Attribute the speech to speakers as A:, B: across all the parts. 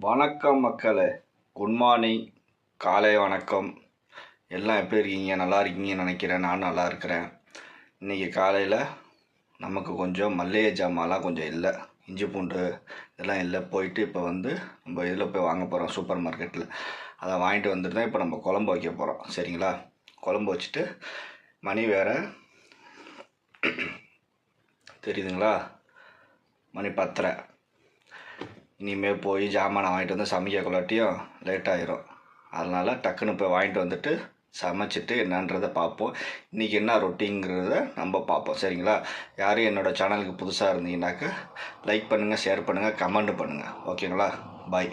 A: வணக்கம் மக்களே, good morning, காலை வணக்கம். எல்லாம் எப்படி இருக்கீங்க? நல்லா இருக்கீங்கன்னு நினைக்கிறேன். நான் நல்லா இருக்கிறேன். இன்றைக்கி காலையில் நமக்கு கொஞ்சம் மல்லிகை ஜாமான்லாம் கொஞ்சம் இல்லை, இஞ்சி பூண்டு இதெல்லாம் இல்லை. போயிட்டு இப்போ நம்ம இதில் போய் வாங்க போகிறோம், சூப்பர் மார்க்கெட்டில். அதை வாங்கிட்டு வந்துட்டு தான் இப்போ நம்ம குழம்பு வைக்க போகிறோம். சரிங்களா? குழம்பு வச்சுட்டு மணி வேறு தெரியுதுங்களா, மணி 10:30. இனிமேல் போய் ஜாமானை வாங்கிட்டு வந்து சமைக்க கொள்ளாட்டியும் லேட் ஆகிரும். அதனால் டக்குன்னு போய் வாங்கிட்டு வந்துட்டு சமைச்சிட்டு என்னன்றதை பார்ப்போம். இன்றைக்கி என்ன ரொட்டிங்கிறத நம்ம பார்ப்போம். சரிங்களா? யாரும் என்னோடய சேனலுக்கு புதுசாக இருந்தீங்கன்னாக்கா லைக் பண்ணுங்கள், ஷேர் பண்ணுங்கள், கமெண்ட் பண்ணுங்கள். ஓகேங்களா? பாய்.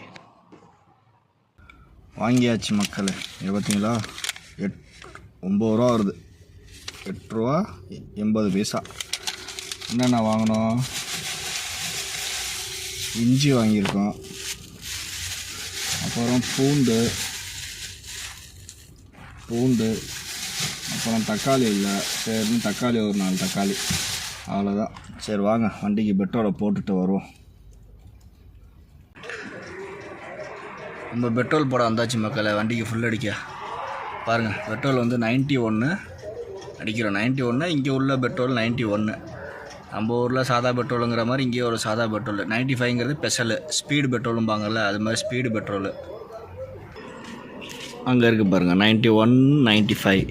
A: வாங்கியாச்சு மக்களே. இங்கே பார்த்தீங்களா, 9 ரூபா வருது. 8 ரூபா 80 பைசா. என்னென்ன வாங்கினோம்? இஞ்சி வாங்கியிருக்கோம், அப்புறம் பூண்டு, அப்புறம் தக்காளி இல்லை. சரி, தக்காளி ஒரு 4 தக்காளி, அவ்வளோதான். சரி வாங்க வண்டிக்கு பெட்ரோலை போட்டுட்டு வருவோம். நம்ம பெட்ரோல் போட வந்தாச்சு மக்களை. வண்டிக்கு ஃபுல் அடிக்க பாருங்கள். பெட்ரோல் 91 அடிக்கிறோம். 91. இங்கே உள்ள பெட்ரோல் 91. நம்ம ஊரில் சாதா பெட்ரோலுங்கிற மாதிரி இங்கேயே ஒரு சாதா பெட்ரோல். 95ங்கிறது ஸ்பெஷலு, ஸ்பீடு பெட்ரோலும்பாங்கள்ல, அது மாதிரி ஸ்பீடு பெட்ரோலு அங்கே இருக்குது பாருங்கள். 91, 95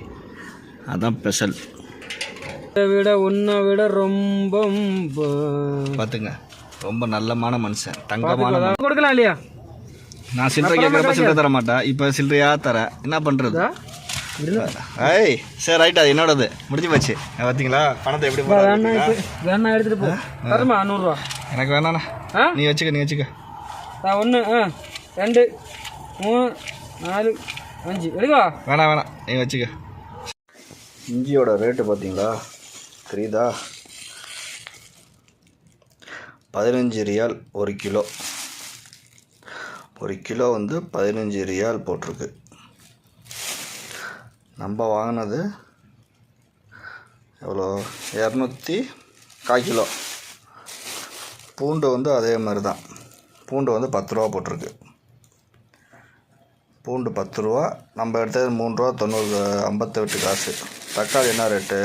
A: அதுதான் ஸ்பெஷல்.
B: உன்னை விட ரொம்ப
A: பார்த்துங்க, ரொம்ப நல்லமான மனுஷன், தங்கமான.
B: கொடுக்கலாம் இல்லையா?
A: நான் சில்லறை கேட்குறப்ப சில்லறை தர மாட்டேன், இப்போ சில்லறையாக தரேன். என்ன பண்ணுறது? ஐய் சரி, ரைட், அது என்னோடது முடிஞ்சு போச்சு. பார்த்தீங்களா பணத்தை எப்படி
B: வேணா எடுத்துகிட்டு போ. தரமா 100 ரூபா.
A: எனக்கு வேணாண்ணா, நீ வச்சுக்க.
B: 1 2 3 4 5 எடுக்கா.
A: வேணாம், நீ வச்சுக்க. இஞ்சியோட ரேட்டு பார்த்தீங்களா, தெரியுதா? 15 ரியால் 1 கிலோ. 1 கிலோ 15 ரியால் போட்டிருக்கு. நம்ம வாங்கினது எவ்வளோ? 200 1/4 கிலோ. பூண்டு அதே மாதிரி தான். பூண்டு 10 ரூபா போட்டிருக்கு. பூண்டு 10 ரூபா. நம்ம எடுத்தது 3 ரூபா 58 காசு. தக்காளி என்ன ரேட்டு?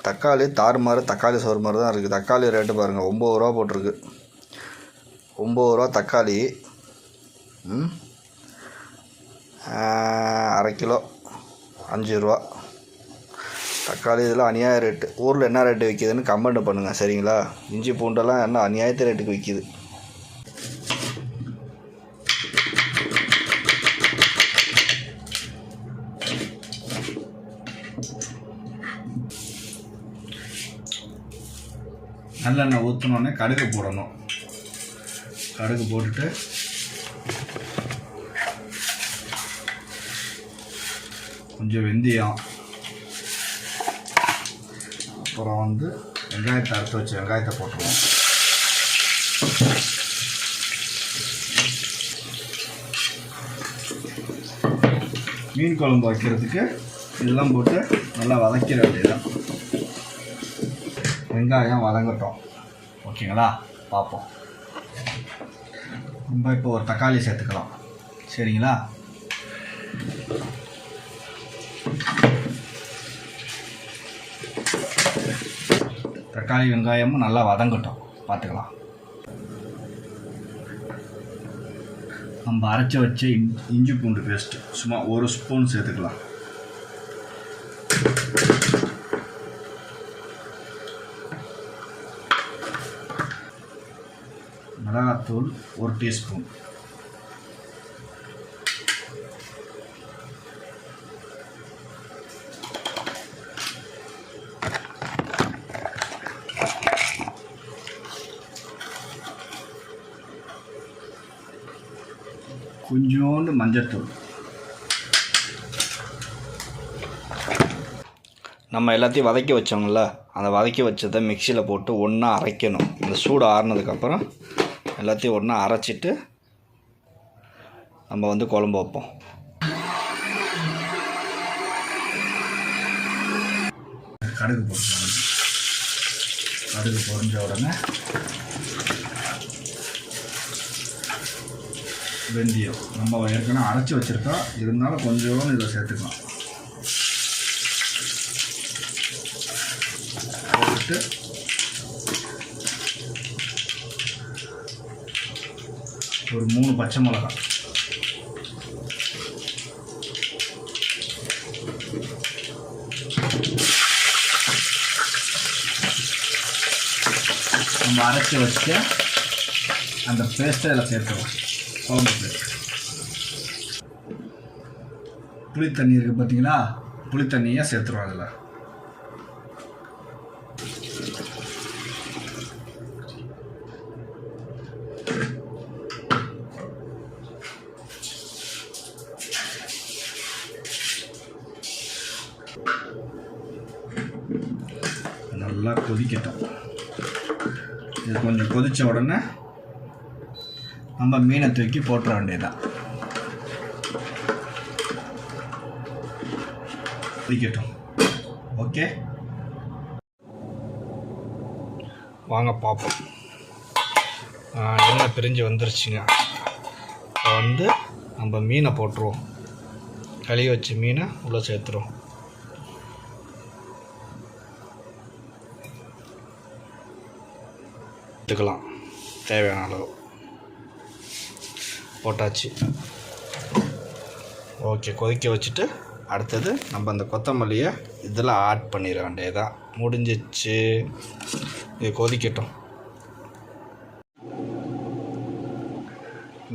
A: தக்காளி தாறுமாறு, தக்காளி சோறு மாதிரி தான் இருக்குது. தக்காளி ரேட்டு பாருங்கள், 9 ரூபா போட்டிருக்கு. 9 ரூபா தக்காளி. 1/2 கிலோ 5 ரூபா தக்காளி. இதெல்லாம் அநியாய ரேட்டு. ஊரில் என்ன ரேட்டு விற்கிதுன்னு கமெண்ட் பண்ணுங்கள். சரிங்களா? இஞ்சி பூண்டெல்லாம் என்ன அநியாயத்து ரேட்டுக்கு விற்கிது. நல்லெண்ணெய் ஊற்றினோடனே கடுகு போடணும். கடுகு போட்டுட்டு கொஞ்சம் வெந்தயம், அப்புறம் வெங்காயத்தை அறுத்து வச்சு வெங்காயத்தை போட்டுருவோம். மீன் குழம்பு வைக்கிறதுக்கு இதெல்லாம் போட்டு நல்லா வதக்கிற வேண்டியதான். வெங்காயம் வதங்கட்டும். ஓகேங்களா? பார்ப்போம். நம்ம இப்போ ஒரு தக்காளி சேர்த்துக்கலாம். சரிங்களா? தக்காளி வெங்காயமும் நல்லா வதங்கட்டும், பார்த்துக்கலாம். நம்ம அரைச்சி வச்ச இஞ்சி பூண்டு பேஸ்ட்டு சும்மா 1 ஸ்பூன் சேர்த்துக்கலாம். மிளகாத்தூள் 1 டீஸ்பூன். கொஞ்சோண்டு மஞ்சத்தூள். நம்ம எல்லாத்தையும் வதக்கி வச்சோம்ல, அந்த வதக்கி வச்சதை மிக்சியில் போட்டு ஒன்றா அரைக்கணும். இந்த சூடு ஆறுனதுக்கப்புறம் எல்லாத்தையும் ஒன்றா அரைச்சிட்டு நம்ம குழம்பு வைப்போம். கடுகு போட்டுக்கலாம். கடுகு பொரிஞ்ச உடனே வெந்தயம் நம்ம ஏற்கனவே அரைச்சி வச்சுருக்கோம், இருந்தாலும் கொஞ்சோன்னு இதை சேர்த்துக்கலாம். போட்டு ஒரு 3 பச்சை மிளகாய், நம்ம அரைச்சி வச்சு அந்த பேஸ்ட்டை இதில் சேர்த்துக்கலாம். குழம்பு பேஸ்ட். புளி தண்ணி இருக்குது பார்த்தீங்களா, புளி தண்ணியை சேர்த்துருவோம் அதில். நல்லா கொதிக்கட்டும். இது கொஞ்சம் கொதித்த உடனே நம்ம மீனை தூக்கி போட்டுற வேண்டியதுதான். கொதிக்கட்டும். ஓகே, வாங்க பார்ப்போம். எண்ணெய் பிரிஞ்சு வந்துருச்சுங்க. இப்போ நம்ம மீனை போட்டுருவோம். கழுவி வச்ச மீனை உள்ளே சேர்த்துருவோம். எடுத்துக்கலாம் தேவையான அளவு. போட்டாச்சு. ஓகே, கொதிக்க வச்சுட்டு அடுத்தது நம்ம அந்த கொத்தமல்லியை இதில் ஆட் பண்ணிட வேண்டியதான். முடிஞ்சிச்சு. இது கொதிக்கட்டும்.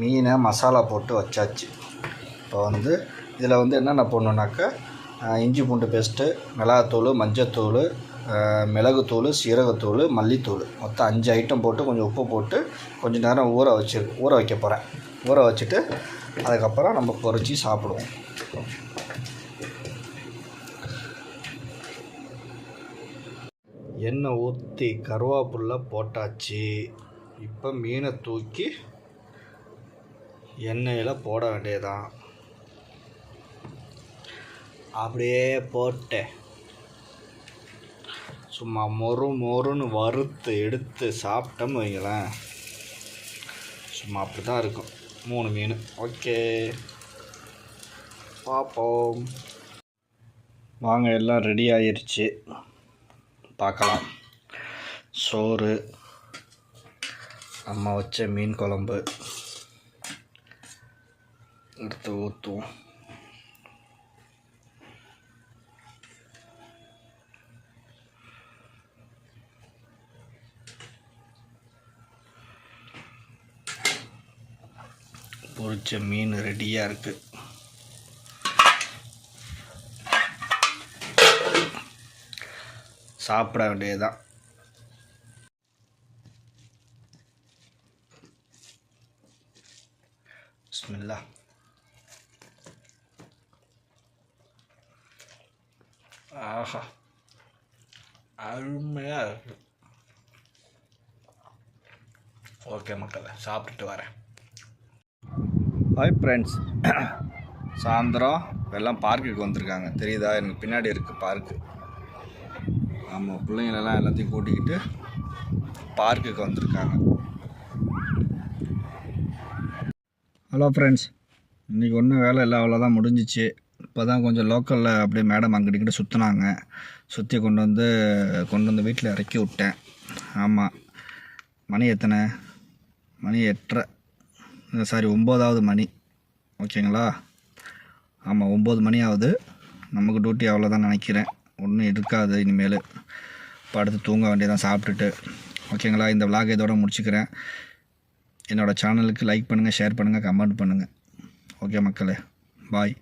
A: மீனை மசாலா போட்டு வச்சாச்சு. இப்போ இதில் என்னென்ன போடணுன்னாக்கா, இஞ்சி பூண்டு பேஸ்ட்டு, மிளகாத்தூள், மஞ்சத்தூள், மிளகுத்தூள், சீரகத்தூள், மல்லித்தூள், மொத்தம் 5 ஐட்டம் போட்டு கொஞ்சம் உப்பு போட்டு கொஞ்சம் நேரம் ஊற வைக்க போகிறேன். ஊற வச்சுட்டு அதுக்கப்புறம் நம்ம பொரிச்சு சாப்பிடுவோம். எண்ணெய் ஊற்றி கருவேப்பிலை போட்டாச்சு. இப்போ மீனை தூக்கி எண்ணெயில் போட வேண்டியதான். அப்படியே போட்டேன். சும்மா மொறுன்னு வறுத்து எடுத்து சாப்பிட்டோம்னு வைங்களேன், சும்மா அப்படி தான் இருக்கும். 3 மீன். ஓகே, பார்ப்போம். வாங்க, எல்லாம் ரெடி ஆயிடுச்சு. பார்க்கலாம். சோறு, நம்ம வச்ச மீன் குழம்பு எடுத்து ஊற்றுவோம். பொரிச்ச மீன் ரெடியாக இருக்குது. சாப்பிட வேண்டியதுதான். பிஸ்மில்லா. ஆஹா, அருமையாக இருக்கு. ஓகே மக்களே, சாப்பிட்டுட்டு வரேன். ஹாய் ஃப்ரெண்ட்ஸ், சாயந்தரம் எல்லாம் பார்க்குக்கு வந்திருக்காங்க. தெரியுதா? எனக்கு பின்னாடி இருக்குது பார்க்கு. ஆமாம், பிள்ளைங்களெல்லாம் எல்லாத்தையும் கூட்டிக்கிட்டு பார்க்குக்கு வந்திருக்காங்க. ஹலோ ஃப்ரெண்ட்ஸ், இன்றைக்கி ஒன்றும் வேலை இல்லை, அவ்வளோதான் முடிஞ்சிச்சு. இப்போ தான் கொஞ்சம் லோக்கலில் அப்படியே மேடம் அங்கிட்ட சுற்றினாங்க. சுற்றி கொண்டு வந்து வீட்டில் இறக்கி விட்டேன். ஆமாம், மணி எத்தனை? மணி 8:30, சாரி 9வது மணி. ஓகேங்களா? ஆமாம், 9 மணி ஆகுது. நமக்கு டியூட்டி அவ்வளோதான் நினைக்கிறேன். ஒன்றும் இருக்காது இனிமேல். இப்போ அடுத்து தூங்க வேண்டியதான் சாப்பிட்டுட்டு. ஓகேங்களா? இந்த விலாக் இதோட முடிச்சுக்கிறேன். என்னோடய சேனலுக்கு லைக் பண்ணுங்கள், ஷேர் பண்ணுங்கள், கமெண்ட் பண்ணுங்கள். ஓகே மக்களே, பாய்.